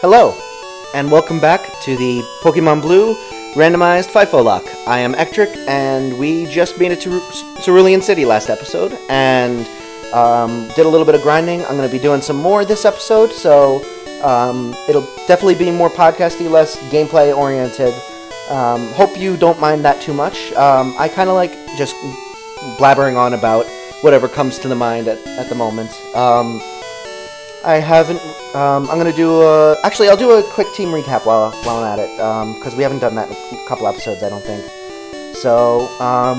Hello, and welcome back to the Pokemon Blue Randomized FIFO Locke. I am Ectric, and we just made it to Cerulean City last episode, and did a little bit of grinding. I'm going to be doing some more this episode, so it'll definitely be more podcasty, less gameplay-oriented. Hope you don't mind that too much. I kind of like just blabbering on about whatever comes to the mind at the moment. I haven't, I'm going to do actually I'll do a quick team recap while I'm at it, because we haven't done that in a couple episodes, I don't think. So,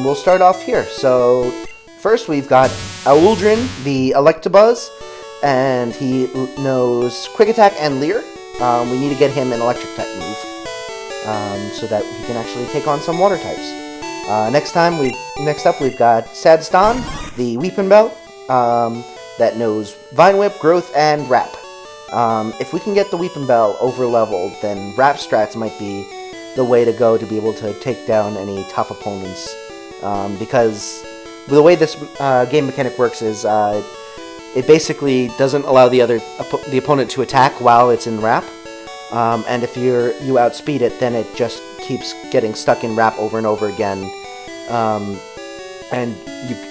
we'll start off here. So, first we've got Auldrin, the Electabuzz, and he knows Quick Attack and Leer. We need to get him an Electric type move, so that he can actually take on some Water types. Next up we've got Sadston, the Weepinbell, that knows Vine Whip, Growth, and Wrap. If we can get the Weepinbell over-leveled, then Wrap strats might be the way to go to be able to take down any tough opponents. Because the way this game mechanic works is it basically doesn't allow the opponent to attack while it's in Wrap. And if you outspeed it, then it just keeps getting stuck in Wrap over and over again. And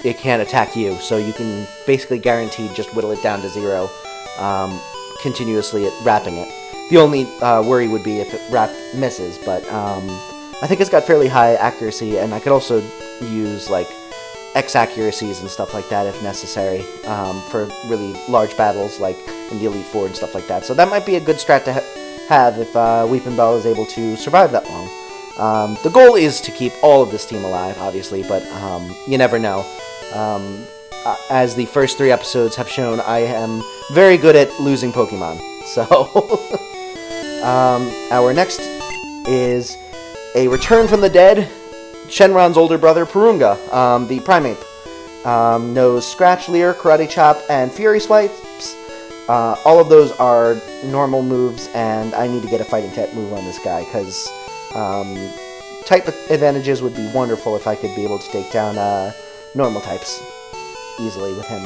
it can't attack you, so you can basically guaranteed just whittle it down to 0, continuously wrapping it. The only worry would be if Wrap misses, but I think it's got fairly high accuracy, and I could also use like X accuracies and stuff like that if necessary, for really large battles like in the Elite Four and stuff like that. So that might be a good strat to have if Weepinbell is able to survive that long. The goal is to keep all of this team alive, obviously, but you never know. As the first 3 episodes have shown, I am very good at losing Pokemon. So, our next is a return from the dead, Shenron's older brother, Purunga, the Primeape. Knows Scratch, Leer, Karate Chop, and Fury Swipes. All of those are normal moves, and I need to get a fighting type move on this guy, because type advantages would be wonderful if I could be able to take down normal types easily with him.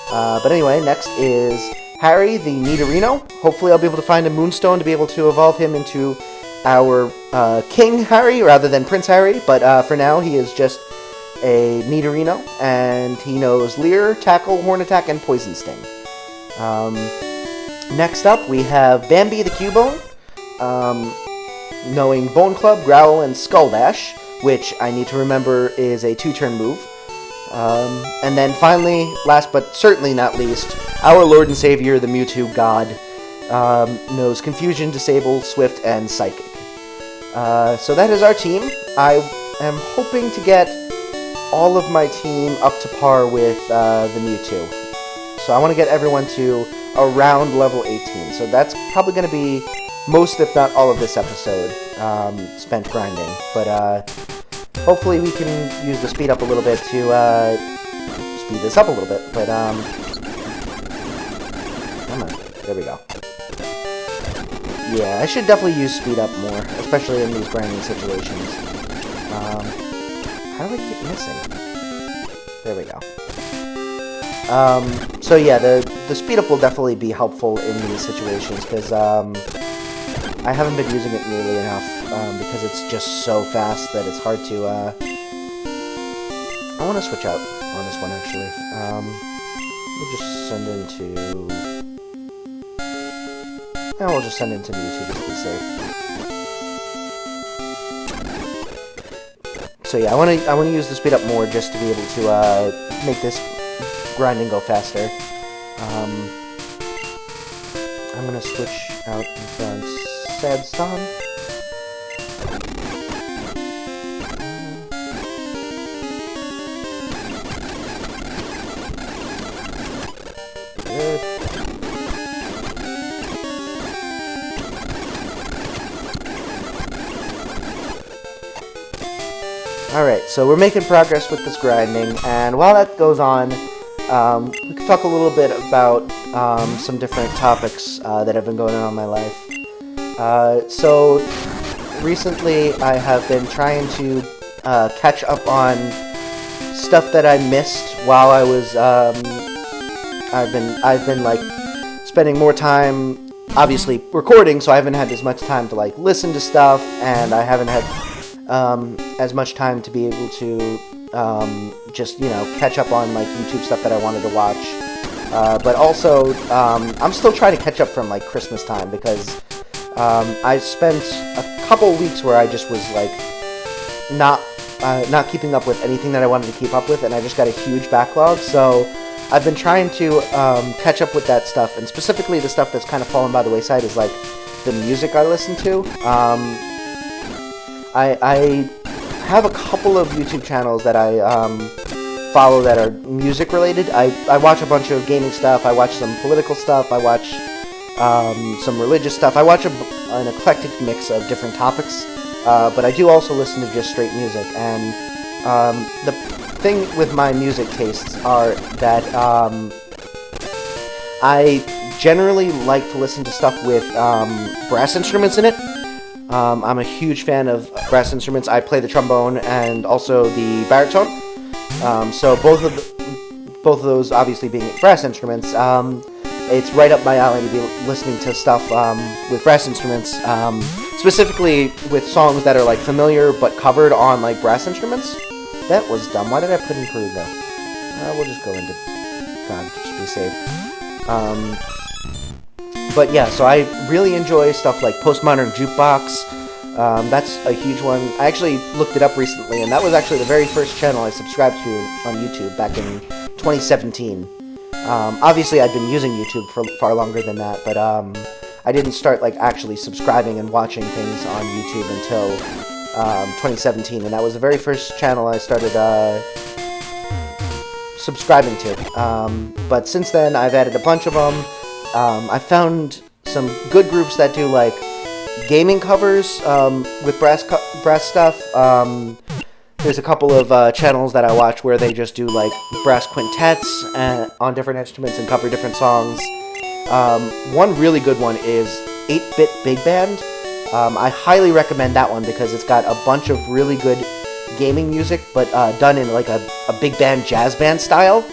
But anyway, next is Harry, the Nidorino. Hopefully I'll be able to find a Moonstone to be able to evolve him into our King Harry rather than Prince Harry, but for now he is just a Nidorino, and he knows Leer, Tackle, Horn Attack, and Poison Sting. Next up we have Bambi, the Cubone. Knowing Bone Club, Growl, and Skull Dash, which I need to remember is a 2-turn move. And then finally, last but certainly not least, our Lord and Savior, the Mewtwo God, knows Confusion, Disable, Swift, and Psychic. So that is our team. I am hoping to get all of my team up to par with the Mewtwo. So I want to get everyone to around level 18. So that's probably going to be most, if not all, of this episode spent grinding, but hopefully we can use the speed up a little bit to speed this up a little bit, but come on, there we go. Yeah, I should definitely use speed up more, especially in these grinding situations. How do I keep missing? There we go. So yeah, the speed up will definitely be helpful in these situations, because I haven't been using it nearly enough, because it's just so fast that it's hard to, I want to switch out on this one, actually. We'll just send into... we'll just send into Mewtwo just to be safe. So yeah, I want to use the speed up more just to be able to, make this grinding go faster. I'm going to switch out in front Sadston. Good. Alright, so we're making progress with this grinding, and while that goes on, we could talk a little bit about some different topics that have been going on in my life. So, recently I have been trying to catch up on stuff that I missed while I was, I've been like spending more time obviously recording, so I haven't had as much time to like listen to stuff, and I haven't had as much time to be able to just catch up on like YouTube stuff that I wanted to watch. But also, I'm still trying to catch up from like Christmas time, because I spent a couple weeks where I just was like not keeping up with anything that I wanted to keep up with, and I just got a huge backlog. So I've been trying to catch up with that stuff, and specifically the stuff that's kind of fallen by the wayside is like the music I listen to. I have a couple of YouTube channels that I follow that are music related. I watch a bunch of gaming stuff, I watch some political stuff, I watch some religious stuff. I watch an eclectic mix of different topics, but I do also listen to just straight music. And the thing with my music tastes are that I generally like to listen to stuff with brass instruments in it. I'm a huge fan of brass instruments. I play the trombone and also the baritone. So both of those obviously being brass instruments, it's right up my alley to be listening to stuff with brass instruments, specifically with songs that are like familiar but covered on like brass instruments. That was dumb. Why did I put in Peruga? We'll just go into God, just be safe. But yeah, so I really enjoy stuff like Postmodern Jukebox. That's a huge one. I actually looked it up recently, and that was actually the very first channel I subscribed to on YouTube back in 2017. Obviously, I'd been using YouTube for far longer than that, but I didn't start like actually subscribing and watching things on YouTube until 2017, and that was the very first channel I started subscribing to. But since then, I've added a bunch of them. I found some good groups that do like gaming covers with brass stuff. There's a couple of channels that I watch where they just do like brass quintets on different instruments and cover different songs. One really good one is 8-Bit Big Band. I highly recommend that one because it's got a bunch of really good gaming music, but done in like a big band jazz band style.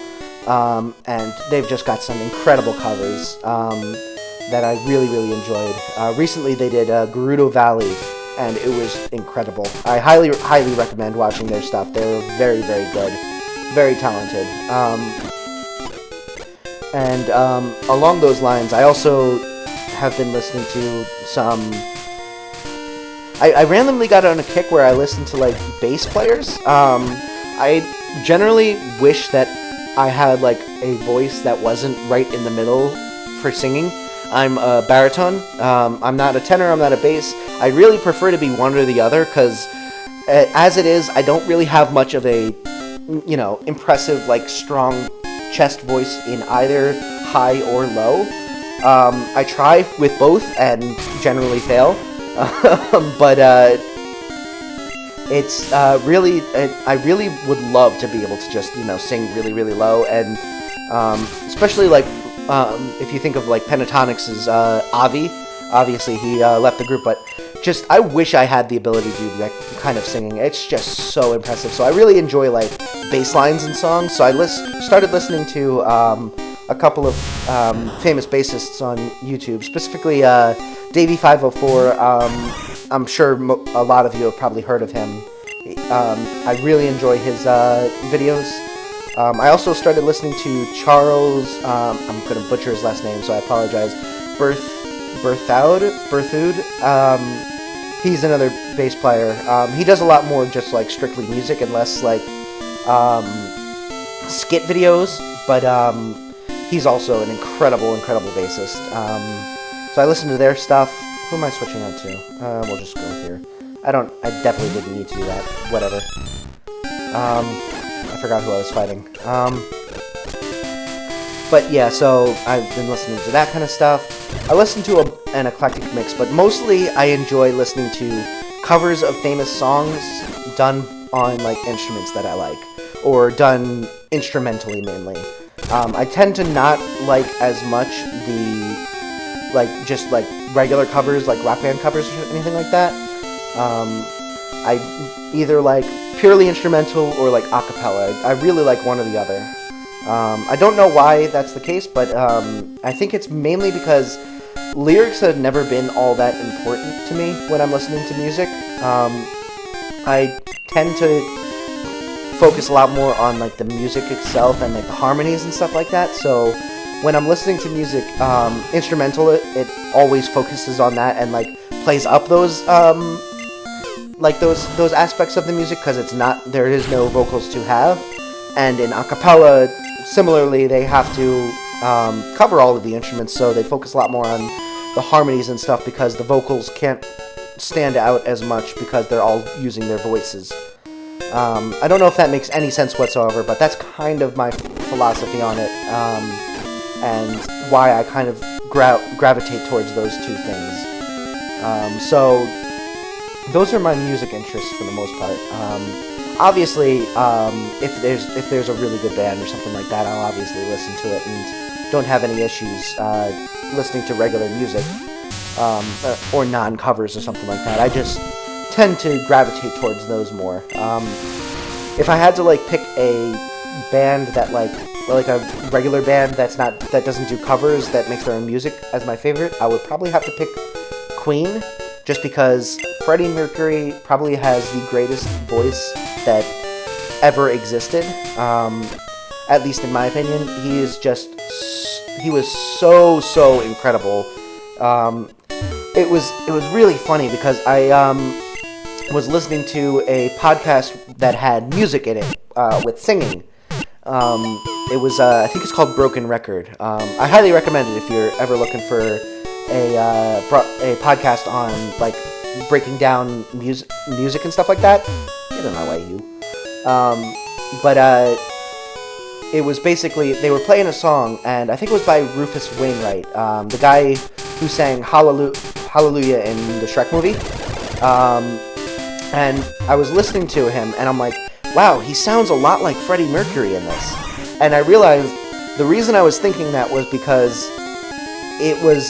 And they've just got some incredible covers that I really, really enjoyed. Recently they did Gerudo Valley, and it was incredible. I highly, highly recommend watching their stuff. They're very, very good. Very talented. And along those lines, I also have been listening to some... I randomly got on a kick where I listened to, like, bass players. I generally wish that I had, like, a voice that wasn't right in the middle for singing. I'm a baritone. I'm not a tenor, I'm not a bass. I really prefer to be one or the other, because as it is, I don't really have much of a, impressive, like, strong chest voice in either high or low. I try with both and generally fail. But it's really, I really would love to be able to just, sing really, really low, and especially like if you think of like Pentatonics' Avi, obviously he left the group, but just I wish I had the ability to do that kind of singing. It's just so impressive. So I really enjoy like bass lines and songs. So I started listening to a couple of famous bassists on YouTube, specifically Davey 504. I'm sure a lot of you have probably heard of him. I really enjoy his videos. I also started listening to Charles, I'm going to butcher his last name, so I apologize, Berthoud. He's another bass player. He does a lot more just like strictly music and less like skit videos, but he's also an incredible bassist. So I listen to their stuff. Who am I switching out to? We'll just go here. I definitely didn't need to do that. Whatever. I forgot who I was fighting. But yeah, so I've been listening to that kind of stuff. I listen to an eclectic mix, but mostly I enjoy listening to covers of famous songs done on like instruments that I like, or done instrumentally mainly. I tend to not like as much the just regular covers, like rock band covers or anything like that. I either like purely instrumental or like a cappella. I really like one or the other. I don't know why that's the case, but I think it's mainly because lyrics have never been all that important to me when I'm listening to music. I tend to focus a lot more on like the music itself and like the harmonies and stuff like that. So when I'm listening to music, instrumental, it always focuses on that and like plays up those those aspects of the music, because there is no vocals to have. And in a cappella, similarly, they have to cover all of the instruments, so they focus a lot more on the harmonies and stuff, because the vocals can't stand out as much because they're all using their voices. I don't know if that makes any sense whatsoever, but that's kind of my philosophy on it, and why I kind of gravitate towards those two things. So those are my music interests for the most part. Obviously, if there's a really good band or something like that, I'll obviously listen to it and don't have any issues listening to regular music or non-covers or something like that. I just tend to gravitate towards those more. If I had to like pick a band that like a regular band that doesn't do covers, that makes their own music as my favorite, I would probably have to pick Queen, just because Freddie Mercury probably has the greatest voice that ever existed. At least in my opinion, he was so incredible. It was really funny because I was listening to a podcast that had music in it with singing. It was I think it's called Broken Record. I highly recommend it if you're ever looking for a podcast on like breaking down music and stuff like that. Get in my way, you. But it was basically, they were playing a song, and I think it was by Rufus Wainwright, the guy who sang Hallelujah in the Shrek movie. And I was listening to him, and I'm like, wow, he sounds a lot like Freddie Mercury in this. And I realized the reason I was thinking that was because it was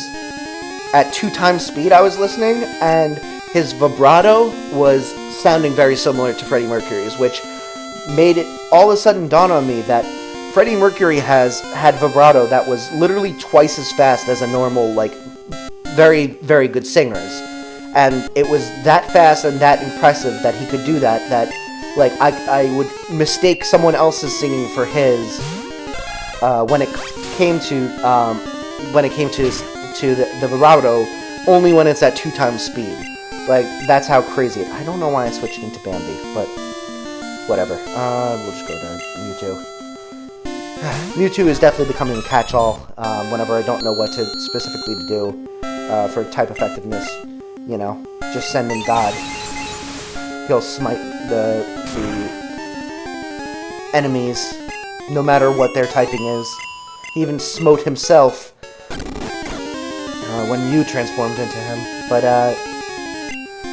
at 2 times speed I was listening, and his vibrato was sounding very similar to Freddie Mercury's, which made it all of a sudden dawn on me that Freddie Mercury had vibrato that was literally twice as fast as a normal, like, very, very good singer's. And it was that fast and that impressive that he could do that like, I would mistake someone else's singing for his, when it came to the vibrato, only when it's at 2 times speed. Like, that's how crazy I don't know why I switched into Bambi, but whatever. We'll just go to Mewtwo. Mewtwo is definitely becoming a catch-all whenever I don't know what specifically to do for type effectiveness. You know, just send in God. He'll smite the enemies, no matter what their typing is. He even smote himself when Mew transformed into him. But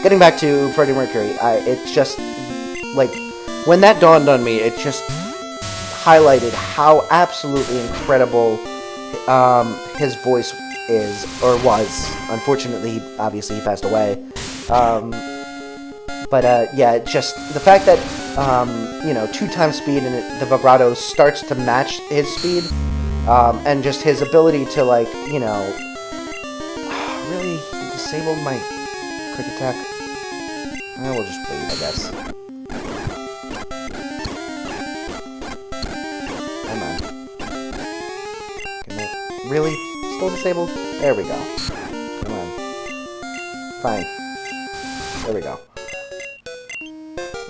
getting back to Freddie Mercury, it's just like, when that dawned on me, it just highlighted how absolutely incredible his voice is, or was. Unfortunately, obviously, he passed away. Yeah, just the fact that 2 times speed and the vibrato starts to match his speed, and just his ability to, like, really disabled my quick attack. We'll just wait, I guess. Come on. Really? Still disabled? There we go. Come on. Fine. There we go.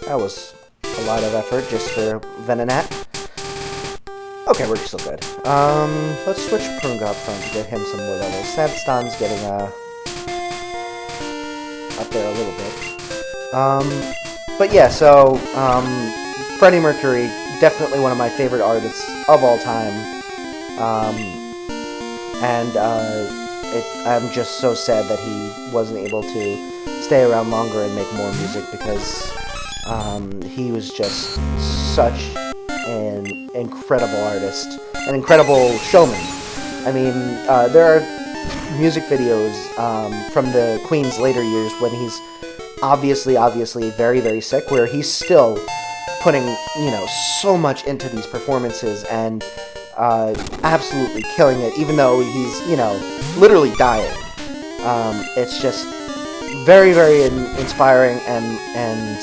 That was a lot of effort just for Venonat. Okay, we're still good. Let's switch Prunga up front to get him some more levels. Sabston's getting up there a little bit. But yeah, so Freddie Mercury, definitely one of my favorite artists of all time. I'm just so sad that he wasn't able to stay around longer and make more music, because he was just such an incredible artist, an incredible showman. I mean, there are music videos from the Queen's later years when he's obviously very, very sick, where he's still putting, so much into these performances, and absolutely killing it, even though he's, literally dying. It's just very, very inspiring, and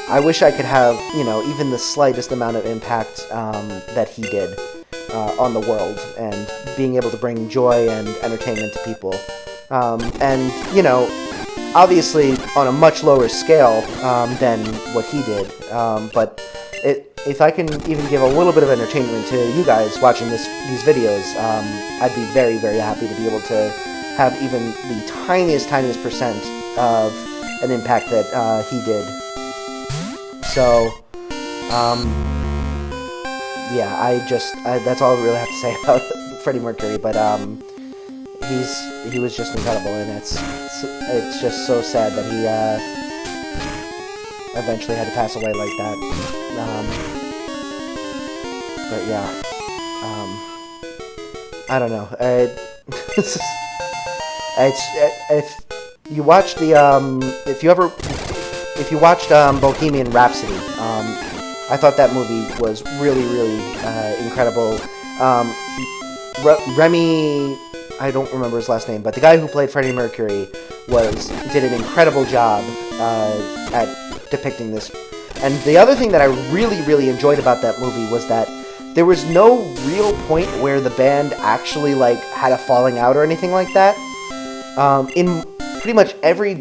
I wish I could have, even the slightest amount of impact that he did on the world, and being able to bring joy and entertainment to people. And, obviously on a much lower scale than what he did, but if I can even give a little bit of entertainment to you guys watching these videos, I'd be very, very happy to be able to have even the tiniest percent of an impact that he did. So, yeah, that's all I really have to say about Freddie Mercury, but he was just incredible, and it's just so sad that he eventually had to pass away like that. But yeah, I don't know. If you watched if you watched Bohemian Rhapsody, I thought that movie was really, really incredible. Remy, I don't remember his last name, but the guy who played Freddie Mercury did an incredible job at depicting this. And the other thing that I really, really enjoyed about that movie was that there was no real point where the band actually had a falling out or anything like that. In pretty much every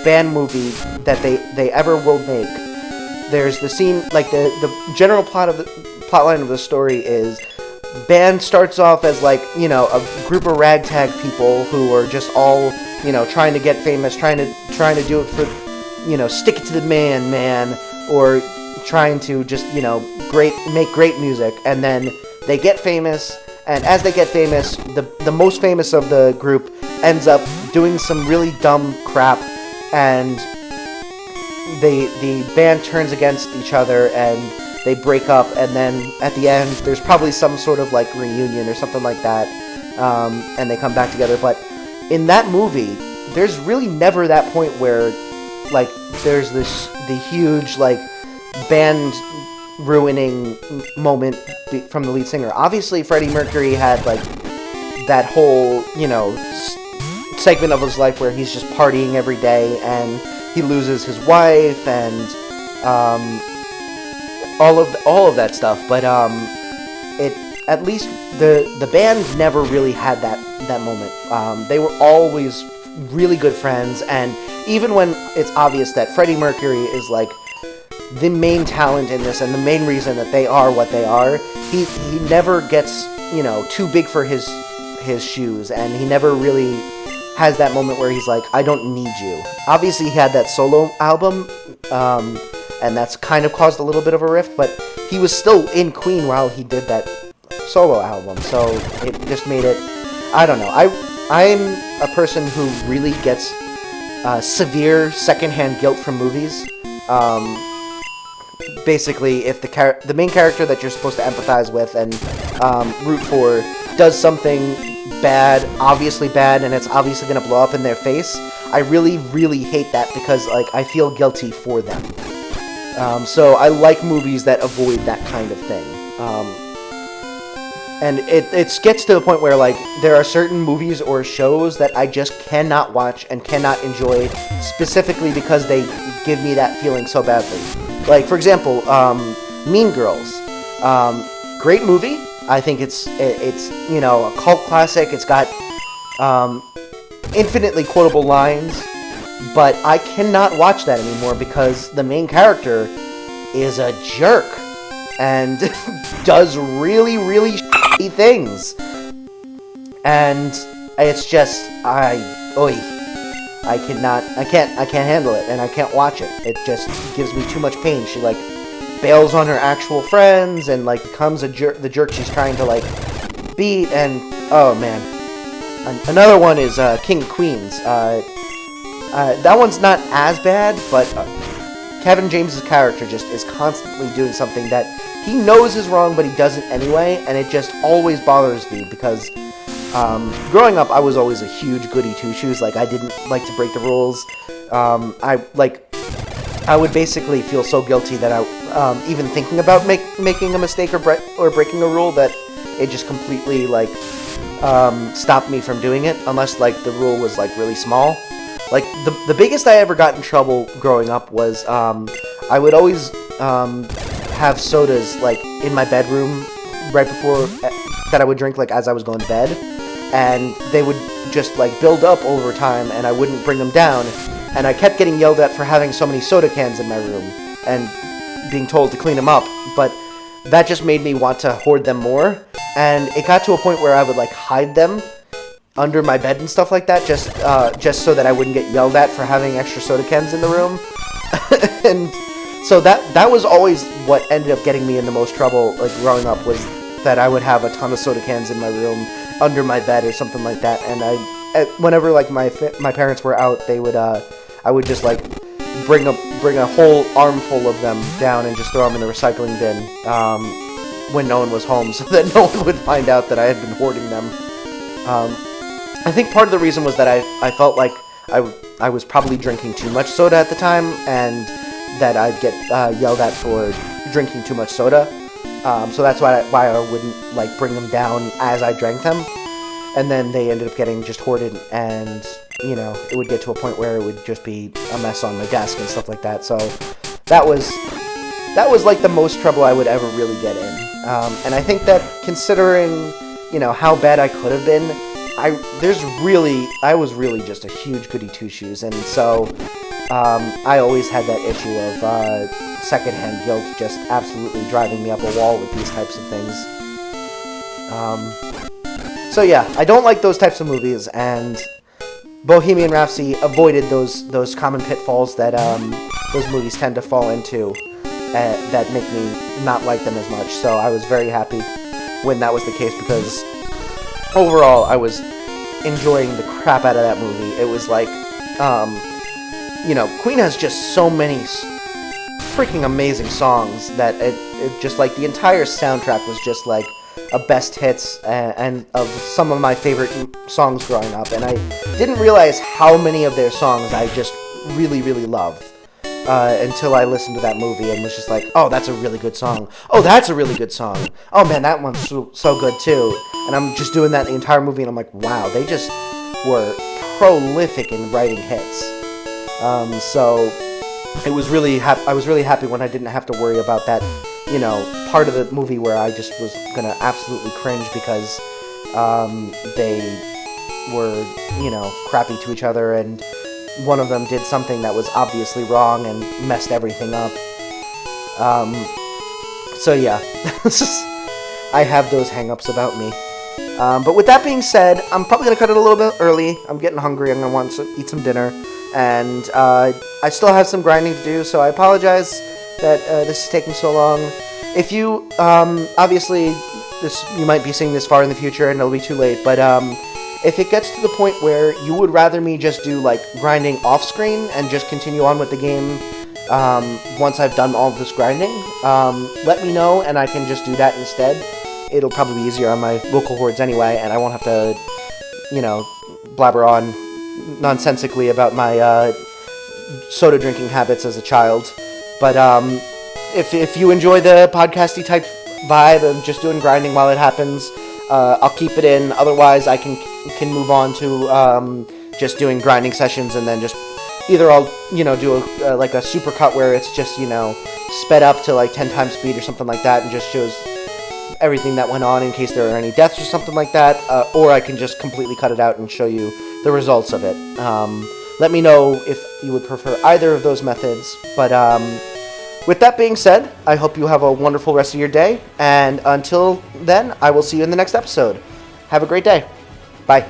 band movie that they ever will make, there's the scene, the general plotline of the story is, band starts off as a group of ragtag people who are just all trying to get famous, trying to do it for stick it to the man, or trying to just make great music, and then they get famous, and as they get famous, the most famous of the group ends up doing some really dumb crap, and the band turns against each other, and they break up, and then at the end there's probably some sort of reunion or something like that, and they come back together. But in that movie, there's really never that point where there's the huge band ruining moment from the lead singer. Obviously Freddie Mercury had that whole segment of his life where he's just partying every day, and he loses his wife, and all of that stuff, but at least the band never really had that moment. They were always really good friends, and even when it's obvious that Freddie Mercury is the main talent in this and the main reason that they are what they are, he never gets too big for his shoes, and he never really has that moment where he's I don't need you. Obviously he had that solo album, and that's kind of caused a little bit of a rift, but he was still in Queen while he did that solo album, so it just made it, I don't know, I'm a person who really gets severe secondhand guilt from movies. Basically, if the main character that you're supposed to empathize with and root for does something bad, obviously bad, and it's obviously going to blow up in their face, I really, really hate that, because I feel guilty for them. So I like movies that avoid that kind of thing. And it gets to the point where there are certain movies or shows that I just cannot watch and cannot enjoy, specifically because they give me that feeling so badly. For example, Mean Girls. Great movie. I think it's a cult classic. It's got infinitely quotable lines, but I cannot watch that anymore because the main character is a jerk and does really, really shitty things, and it's just I can't handle it, and I can't watch it. It just gives me too much pain. She bails on her actual friends and becomes the jerk she's trying to beat, and oh man. Another one is King of Queens. That one's not as bad, but Kevin James's character just is constantly doing something that he knows is wrong, but he does it anyway, and it just always bothers me because growing up, I was always a huge goody two-shoes. I didn't like to break the rules. I would basically feel so guilty that even thinking about making a mistake or breaking a rule, that it just completely like stopped me from doing it, unless like the rule was like really small. Like the biggest I ever got in trouble growing up was I would always have sodas like in my bedroom right before that I would drink like as I was going to bed, and they would just like build up over time, and I wouldn't bring them down, and I kept getting yelled at for having so many soda cans in my room and being told to clean them up, but that just made me want to hoard them more, and it got to a point where I would like hide them under my bed and stuff like that, just so that I wouldn't get yelled at for having extra soda cans in the room. And so that was always what ended up getting me in the most trouble, like growing up, was that I would have a ton of soda cans in my room under my bed or something like that. And whenever like my parents were out, they would I would just like bring a whole armful of them down and just throw them in the recycling bin when no one was home, so that no one would find out that I had been hoarding them. I think part of the reason was that I felt like I was probably drinking too much soda at the time, and that I'd get yelled at for drinking too much soda. So that's why I wouldn't like bring them down as I drank them, and then they ended up getting just hoarded, and you know, it would get to a point where it would just be a mess on my desk and stuff like that. So that was like the most trouble I would ever really get in. And I think that considering, you know, how bad I could have been, I was really just a huge goody two-shoes, and so I always had that issue of secondhand guilt just absolutely driving me up a wall with these types of things. So yeah, I don't like those types of movies, and Bohemian Rhapsody avoided those common pitfalls that those movies tend to fall into, that make me not like them as much. So I was very happy when that was the case, because overall I was enjoying the crap out of that movie. It was like, you know, Queen has just so many freaking amazing songs that it just like the entire soundtrack was just like a best hits and of some of my favorite songs growing up, and I didn't realize how many of their songs I just really, really love until I listened to that movie and was just like, oh, that's a really good song. Oh, that's a really good song. Oh man, that one's so good too. And I'm just doing that the entire movie, and I'm like, wow, they just were prolific in writing hits. So I was really happy when I didn't have to worry about that, you know, part of the movie where I just was gonna absolutely cringe because they were, you know, crappy to each other, and one of them did something that was obviously wrong and messed everything up. So yeah, I have those hang-ups about me. But with that being said, I'm probably gonna cut it a little bit early. I'm getting hungry. I'm gonna want to eat some dinner, and I still have some grinding to do, so I apologize that this is taking so long. If you, obviously, you might be seeing this far in the future and it'll be too late, but if it gets to the point where you would rather me just do like grinding off screen and just continue on with the game once I've done all of this grinding, let me know and I can just do that instead. It'll probably be easier on my local hordes anyway, and I won't have to, you know, blabber on nonsensically about my soda drinking habits as a child. But if you enjoy the podcasty type vibe of just doing grinding while it happens, I'll keep it in. Otherwise, I can move on to just doing grinding sessions, and then just either I'll, you know, do like a super cut where it's just, you know, sped up to like 10 times speed or something like that, and just shows everything that went on in case there are any deaths or something like that, or I can just completely cut it out and show you the results of it. Let me know if you would prefer either of those methods, but with that being said, I hope you have a wonderful rest of your day, and until then, I will see you in the next episode. Have a great day. Bye.